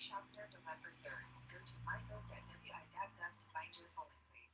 Chapter to letter 3rd. Go to mynote.wi.gov to find your polling place.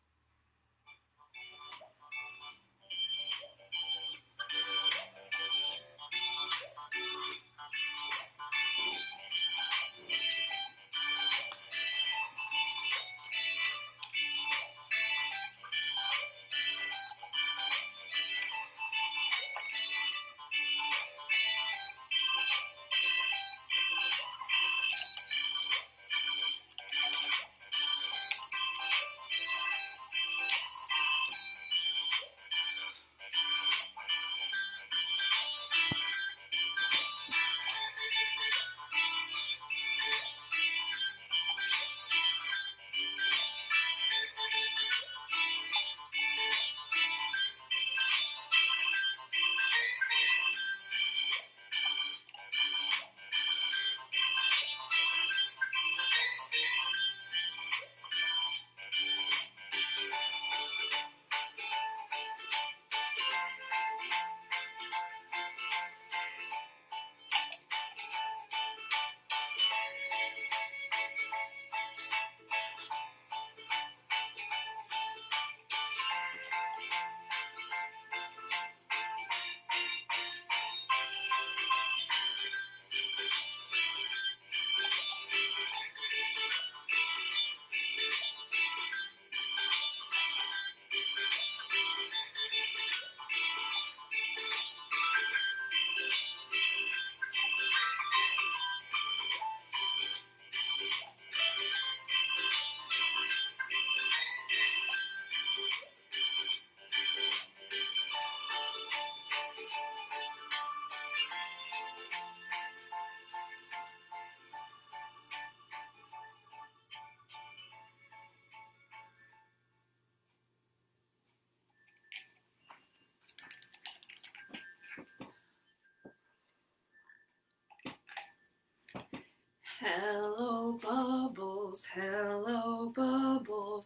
Hello bubbles,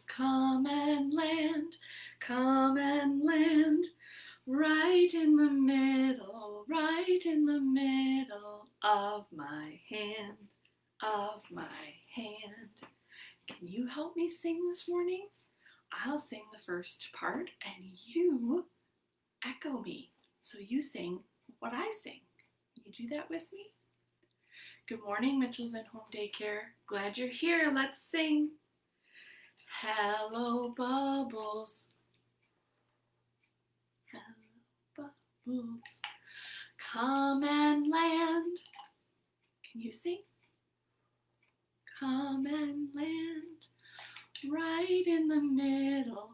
come and land, right in the middle of my hand. Can you help me sing this morning? I'll sing the first part and you echo me. So you sing what I sing. Can you do that with me? Good morning, Mitchell's in Home Daycare. Glad you're here. Let's sing. Hello, bubbles. Hello, bubbles. Come and land. Can you sing? Come and land right in the middle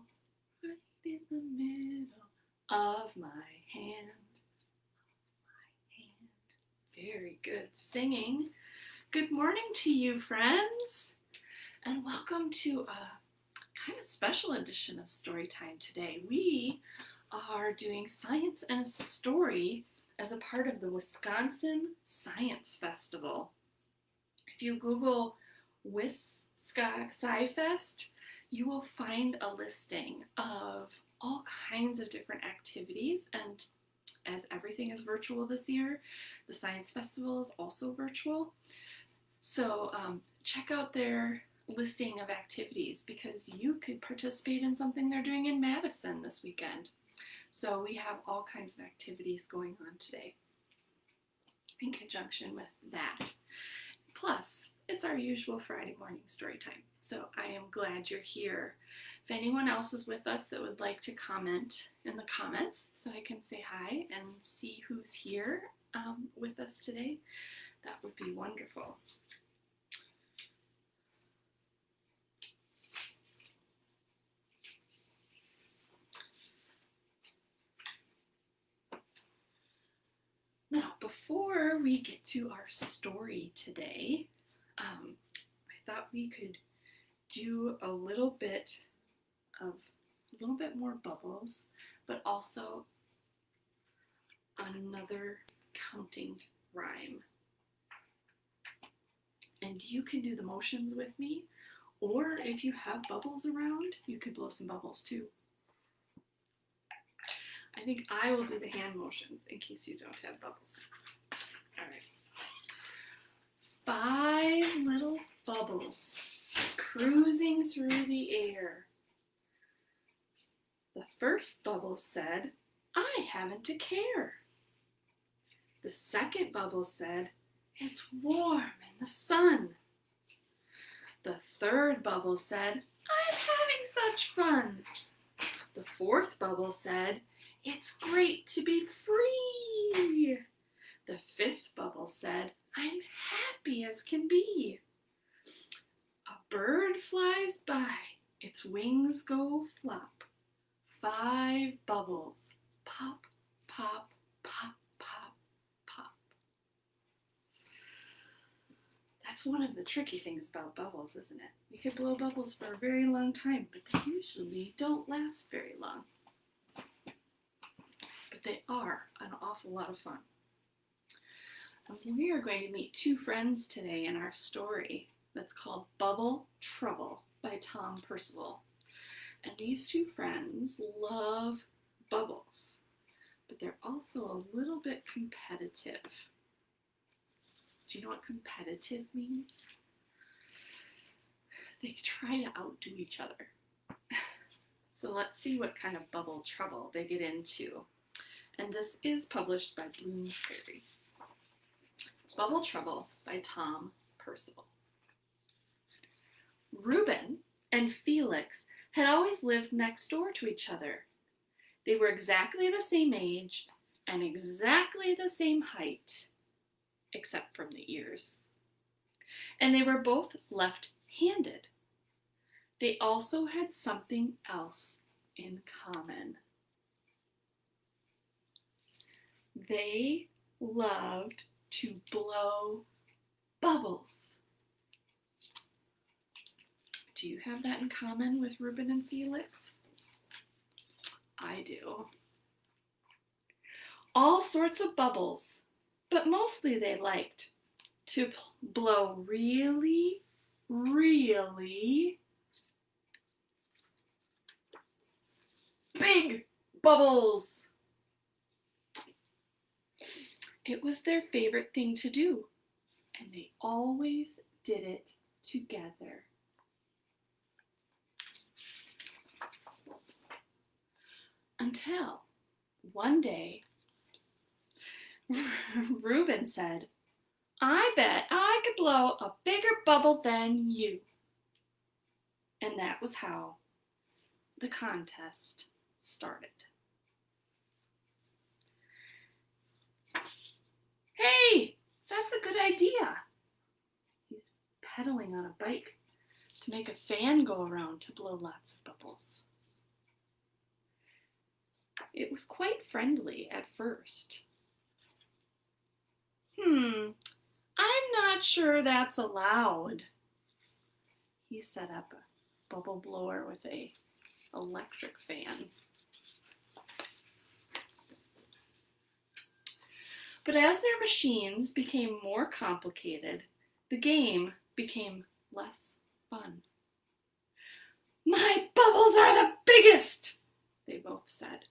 of my hand. Very good singing. Good morning to you, friends, and welcome to a kind of special edition of Storytime today. We are doing Science and a Story as a part of the Wisconsin Science Festival. If you Google Sci-Fest, you will find a listing of all kinds of different activities, and as everything is virtual this year, the Science Festival is also virtual. So check out their listing of activities because you could participate in something they're doing in Madison this weekend. So we have all kinds of activities going on today in conjunction with that. Plus, it's our usual Friday morning story time. So I am glad you're here. If anyone else is with us that would like to comment in the comments so I can say hi and see who's here with us today, that would be wonderful. Now, before we get to our story today, I thought we could do a little bit more bubbles, but also another counting rhyme. And you can do the motions with me, or if you have bubbles around, you could blow some bubbles too. I think I will do the hand motions in case you don't have bubbles. All right. 5 little bubbles cruising through the air. The first bubble said, "I haven't a care." The second bubble said, "It's warm in the sun." The third bubble said, "I'm having such fun." The fourth bubble said, "It's great to be free." The fifth bubble said, "I'm happy as can be." A bird flies by, its wings go flop. 5 bubbles, pop, pop, pop, pop, pop. That's one of the tricky things about bubbles, isn't it? You could blow bubbles for a very long time, but they usually don't last very long. But they are an awful lot of fun. We are going to meet 2 friends today in our story that's called Bubble Trouble by Tom Percival. And these 2 friends love bubbles, but they're also a little bit competitive. Do you know what competitive means? They try to outdo each other. So let's see what kind of bubble trouble they get into. And this is published by Bloomsbury. Bubble Trouble by Tom Percival. Reuben and Felix had always lived next door to each other. They were exactly the same age and exactly the same height, except from the ears. And they were both left-handed. They also had something else in common. They loved to blow bubbles. Do you have that in common with Reuben and Felix? I do. All sorts of bubbles, but mostly they liked to blow really, really big bubbles. It was their favorite thing to do, and they always did it together. Until one day, Reuben said, "I bet I could blow a bigger bubble than you." And that was how the contest started. Hey, that's a good idea. He's pedaling on a bike to make a fan go around to blow lots of bubbles. It was quite friendly at first. I'm not sure that's allowed. He set up a bubble blower with an electric fan. But as their machines became more complicated, the game became less fun. "My bubbles are the biggest," they both said.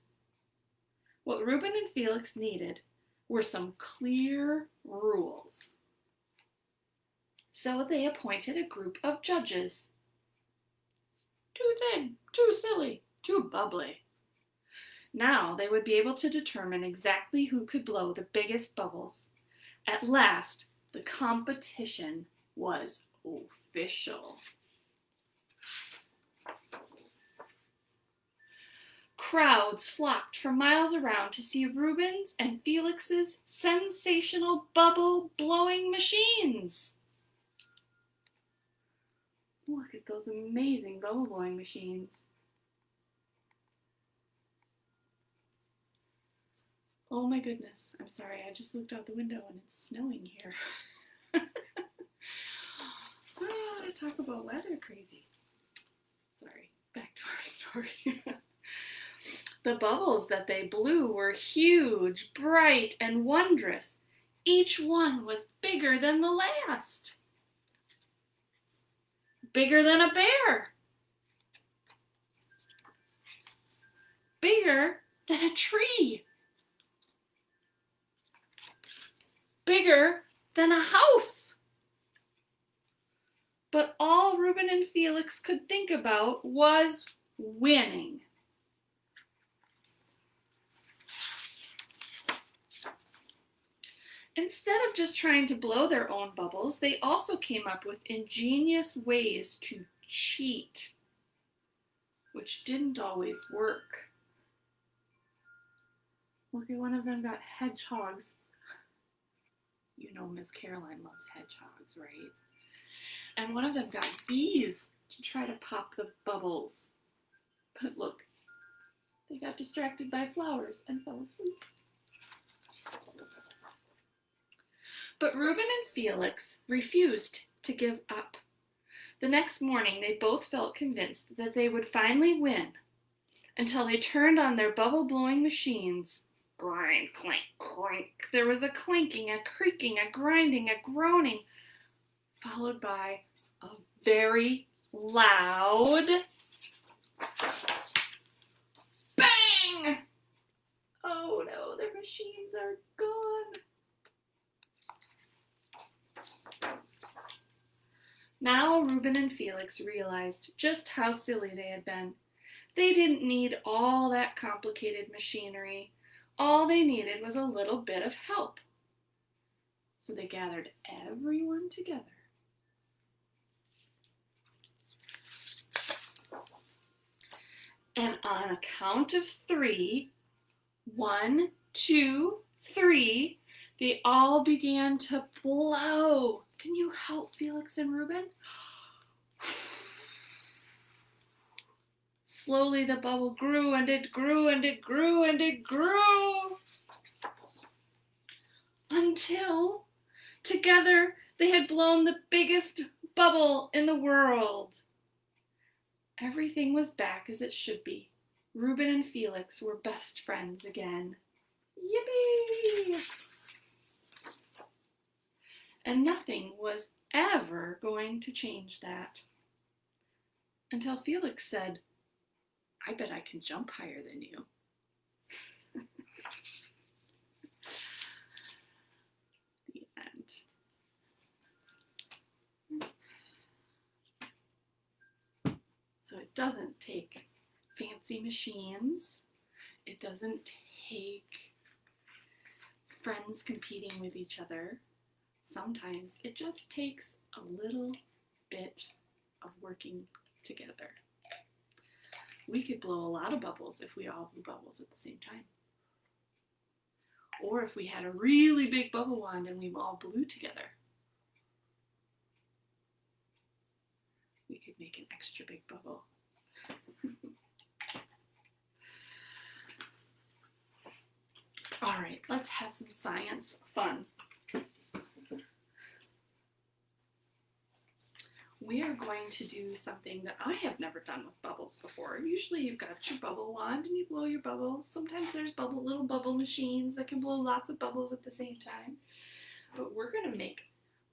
What Reuben and Felix needed were some clear rules. So they appointed a group of judges. Too thin, too silly, too bubbly. Now they would be able to determine exactly who could blow the biggest bubbles. At last, the competition was official. Crowds flocked from miles around to see Reuben's and Felix's sensational bubble-blowing machines. Look at those amazing bubble-blowing machines. Oh my goodness, I'm sorry, I just looked out the window and it's snowing here. Talk about weather crazy. Sorry, back to our story. The bubbles that they blew were huge, bright, and wondrous. Each one was bigger than the last. Bigger than a bear. Bigger than a tree. Bigger than a house. But all Reuben and Felix could think about was winning. Instead of just trying to blow their own bubbles, they also came up with ingenious ways to cheat, which didn't always work. Okay, one of them got hedgehogs. You know Miss Caroline loves hedgehogs, right? And one of them got bees to try to pop the bubbles. But look, they got distracted by flowers and fell asleep. But Reuben and Felix refused to give up. The next morning, they both felt convinced that they would finally win until they turned on their bubble-blowing machines. Grind, clank, clank. There was a clanking, a creaking, a grinding, a groaning, followed by a very loud bang! Oh no, their machines are gone. Now Reuben and Felix realized just how silly they had been. They didn't need all that complicated machinery. All they needed was a little bit of help. So they gathered everyone together. And on a count of 3, 1, 2, 3, they all began to blow. Can you help Felix and Reuben? Slowly the bubble grew and it grew and it grew and it grew. Until together they had blown the biggest bubble in the world. Everything was back as it should be. Reuben and Felix were best friends again. Yippee! And nothing was ever going to change that. Until Felix said, I bet I can jump higher than you. The end. So it doesn't take fancy machines. It doesn't take friends competing with each other. Sometimes it just takes a little bit of working together. We could blow a lot of bubbles if we all blew bubbles at the same time. Or if we had a really big bubble wand and we all blew together. We could make an extra big bubble. All right, let's have some science fun. We are going to do something that I have never done with bubbles before. Usually you've got your bubble wand and you blow your bubbles. Sometimes there's little bubble machines that can blow lots of bubbles at the same time. But we're going to make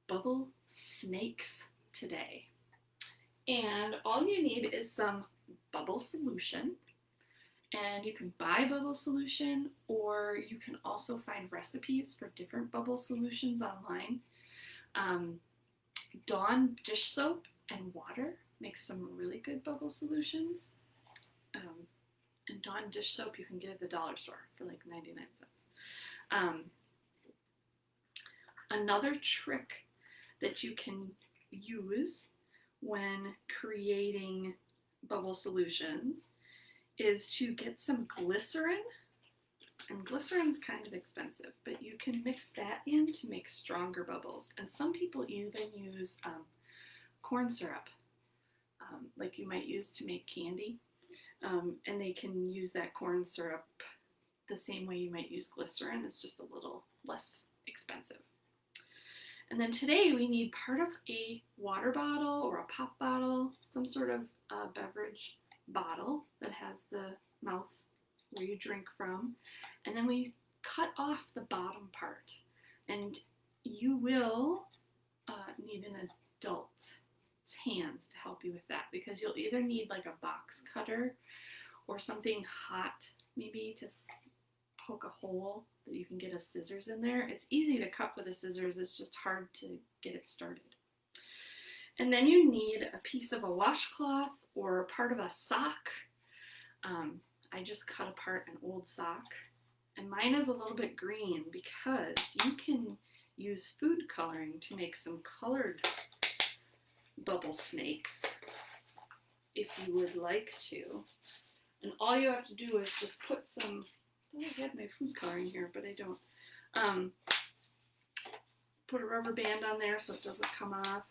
bubble snakes today. And all you need is some bubble solution. And you can buy bubble solution, or you can also find recipes for different bubble solutions online. Dawn dish soap and water makes some really good bubble solutions. And Dawn dish soap you can get at the dollar store for like 99 cents. Another trick that you can use when creating bubble solutions is to get some glycerin. And glycerin's kind of expensive, but you can mix that in to make stronger bubbles. And some people even use corn syrup, like you might use to make candy. And they can use that corn syrup the same way you might use glycerin. It's just a little less expensive. And then today we need part of a water bottle or a pop bottle, some sort of beverage bottle that has the mouth where you drink from. And then we cut off the bottom part. And you will need an adult's hands to help you with that, because you'll either need like a box cutter or something hot maybe to poke a hole that you can get a scissors in there. It's easy to cut with a scissors, it's just hard to get it started. And then you need a piece of a washcloth or part of a sock. I just cut apart an old sock, and mine is a little bit green because you can use food coloring to make some colored bubble snakes if you would like to. And all you have to do is just put some, I had my food coloring here, but I don't. Put a rubber band on there so it doesn't come off.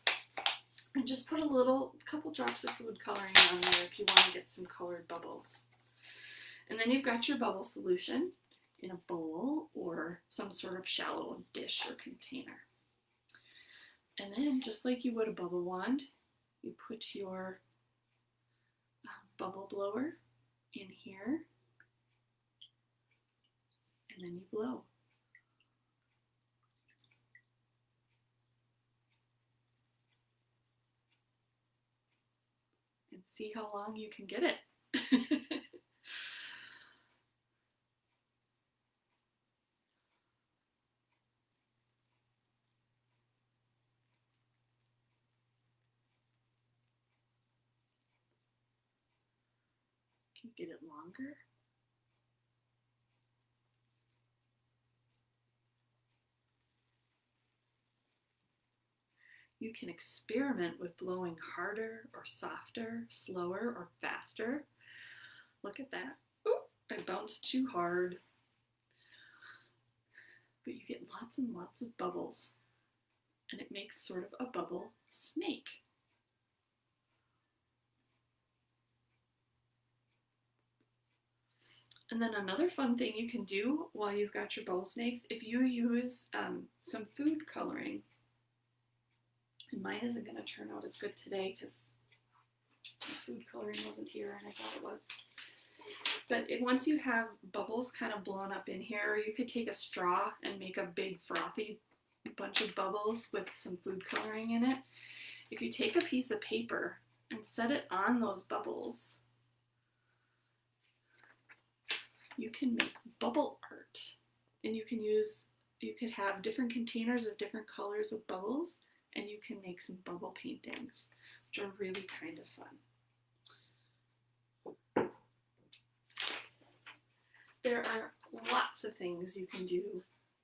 And just put a couple drops of food coloring on there if you want to get some colored bubbles. And then you've got your bubble solution in a bowl or some sort of shallow dish or container. And then, just like you would a bubble wand, you put your bubble blower in here, and then you blow. And see how long you can get it. Can you get it longer? You can experiment with blowing harder or softer, slower or faster. Look at that. Ooh, I bounced too hard. But you get lots and lots of bubbles, and it makes sort of a bubble snake. And then another fun thing you can do while you've got your bubble snakes, if you use some food coloring, and mine isn't going to turn out as good today because the food coloring wasn't here and I thought it was. But once you have bubbles kind of blown up in here, you could take a straw and make a big frothy bunch of bubbles with some food coloring in it. If you take a piece of paper and set it on those bubbles, you can make bubble art. And you could have different containers of different colors of bubbles, and you can make some bubble paintings, which are really kind of fun. There are lots of things you can do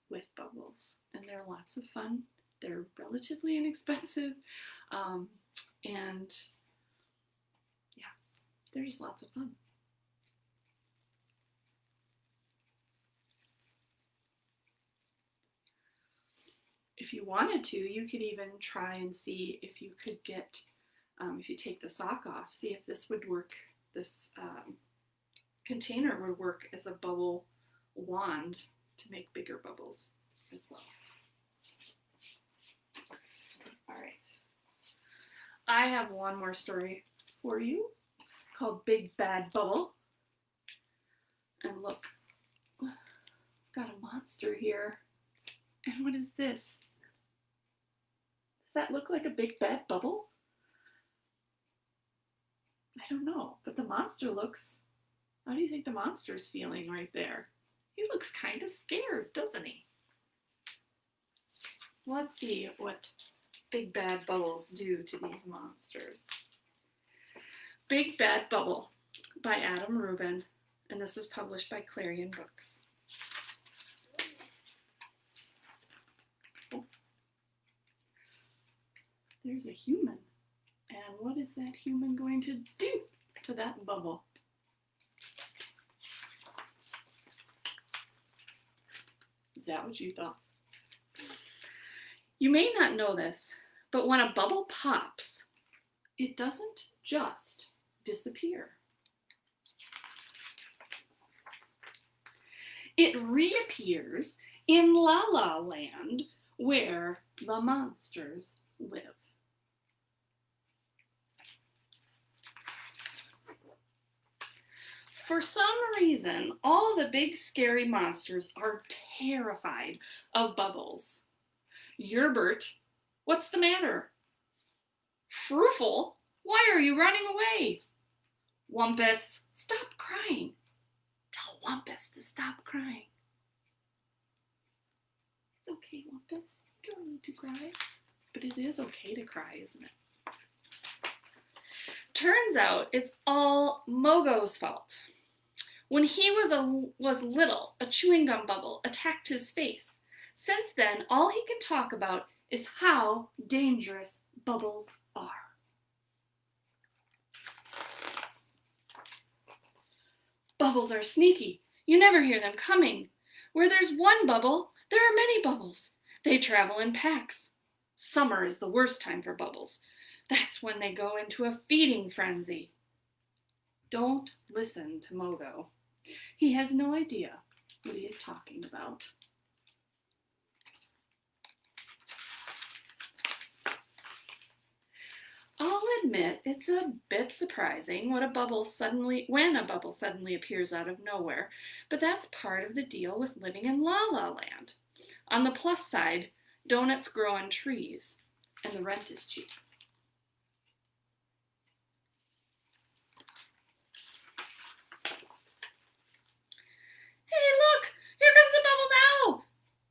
with bubbles, and they're lots of fun. They're relatively inexpensive, and yeah, they're just lots of fun. If you wanted to, you could even try and see if you could get, if you take the sock off, see if this would work, this container would work as a bubble wand to make bigger bubbles as well. All right. I have one more story for you called Big Bad Bubble. And look, got a monster here. And what is this? Does that look like a big bad bubble? I don't know, but the monster looks, how do you think the monster's feeling right there? He looks kind of scared, doesn't he? Let's see what big bad bubbles do to these monsters. Big Bad Bubble by Adam Reuben, and this is published by Clarion Books. There's a human. And what is that human going to do to that bubble? Is that what you thought? You may not know this, but when a bubble pops, it doesn't just disappear. It reappears in La La Land, where the monsters live. For some reason, all the big scary monsters are terrified of bubbles. Yerbert, what's the matter? Froofle, why are you running away? Wumpus, stop crying. Tell Wumpus to stop crying. It's okay, Wumpus. You don't need to cry. But it is okay to cry, isn't it? turns out it's all Mogo's fault. When he was little, a chewing gum bubble attacked his face. Since then, all he can talk about is how dangerous bubbles are. Bubbles are sneaky. You never hear them coming. Where there's one bubble, there are many bubbles. They travel in packs. Summer is the worst time for bubbles. That's when they go into a feeding frenzy. Don't listen to Mogo. He has no idea what he is talking about. I'll admit it's a bit surprising when a bubble suddenly appears out of nowhere, but that's part of the deal with living in La La Land. On the plus side, donuts grow on trees, and the rent is cheap. Hey, look! Here comes a bubble now!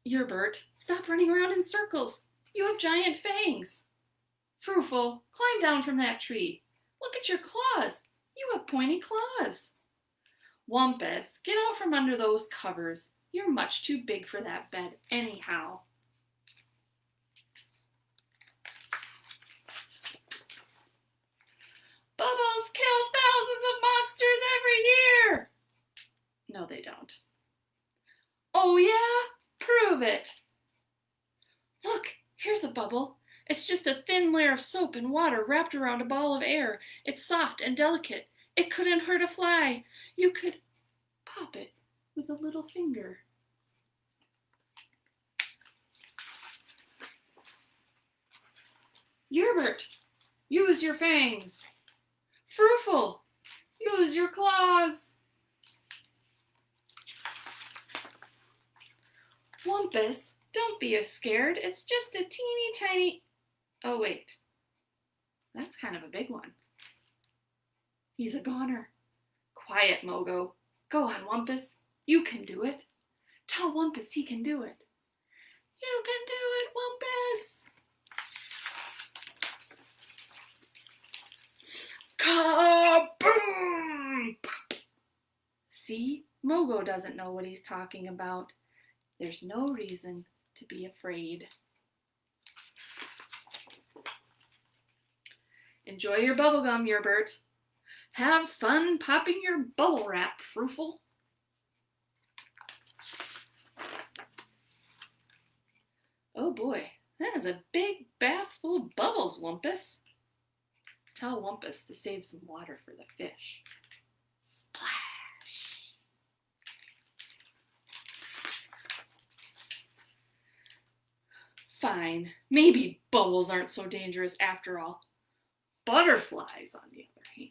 Yerbert, stop running around in circles. You have giant fangs. Frufel, climb down from that tree. Look at your claws. You have pointy claws. Wumpus, get out from under those covers. You're much too big for that bed anyhow. Bubbles kill thousands of monsters every year. No, they don't. Oh yeah? Prove it. Look, here's a bubble. It's just a thin layer of soap and water wrapped around a ball of air. It's soft and delicate. It couldn't hurt a fly. You could pop it with a little finger. Yerbert, use your fangs. Frufel, use your claws. Wumpus, don't be scared. It's just a teeny tiny... Oh, wait. That's kind of a big one. He's a goner. Quiet, Mogo. Go on, Wumpus. You can do it. Tell Wumpus he can do it. You can do it, Wumpus. Kaboom! Pop. See? Mogo doesn't know what he's talking about. There's no reason to be afraid. Enjoy your bubblegum, Yerbert. Have fun popping your bubble wrap, Frufel. Oh boy, that is a big bath full of bubbles, Wumpus. Tell Wumpus to save some water for the fish. Splash! Fine, maybe bubbles aren't so dangerous after all. Butterflies, on the other hand.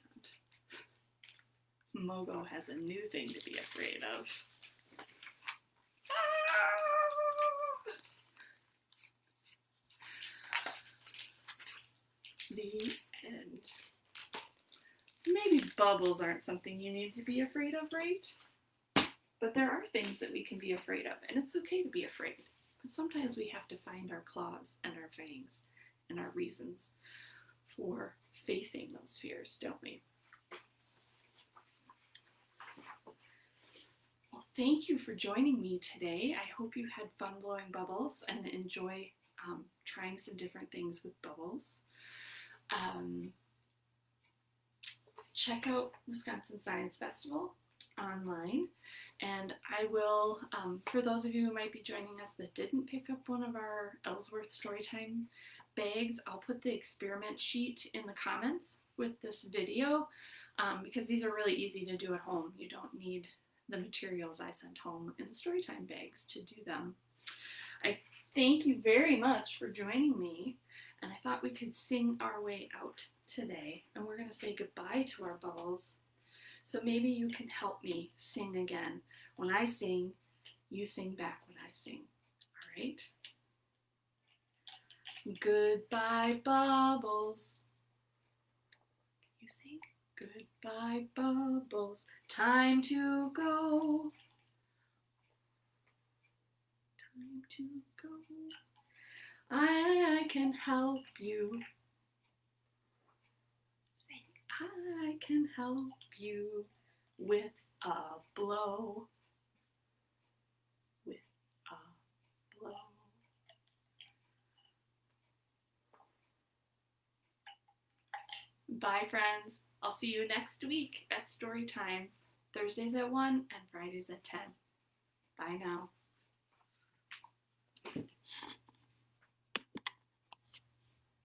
Mogo has a new thing to be afraid of. The end. So maybe bubbles aren't something you need to be afraid of, right? But there are things that we can be afraid of, and it's okay to be afraid. But sometimes we have to find our claws and our fangs and our reasons for facing those fears, don't we? Well, thank you for joining me today. I hope you had fun blowing bubbles and enjoy trying some different things with bubbles. Check out Wisconsin Science Festival online, and I will, for those of you who might be joining us that didn't pick up one of our Ellsworth Storytime bags, I'll put the experiment sheet in the comments with this video, because these are really easy to do at home. You don't need the materials I sent home in the Storytime bags to do them. I thank you very much for joining me, and I thought we could sing our way out today, and we're going to say goodbye to our bubbles. So maybe you can help me sing again. When I sing, you sing back when I sing. All right? Goodbye, bubbles. You sing. Goodbye, bubbles. Time to go. Time to go. I can help you. Sing. I can help you with a blow. With a blow. Bye, friends. I'll see you next week at story time. Thursdays at 1 and Fridays at 10. Bye now.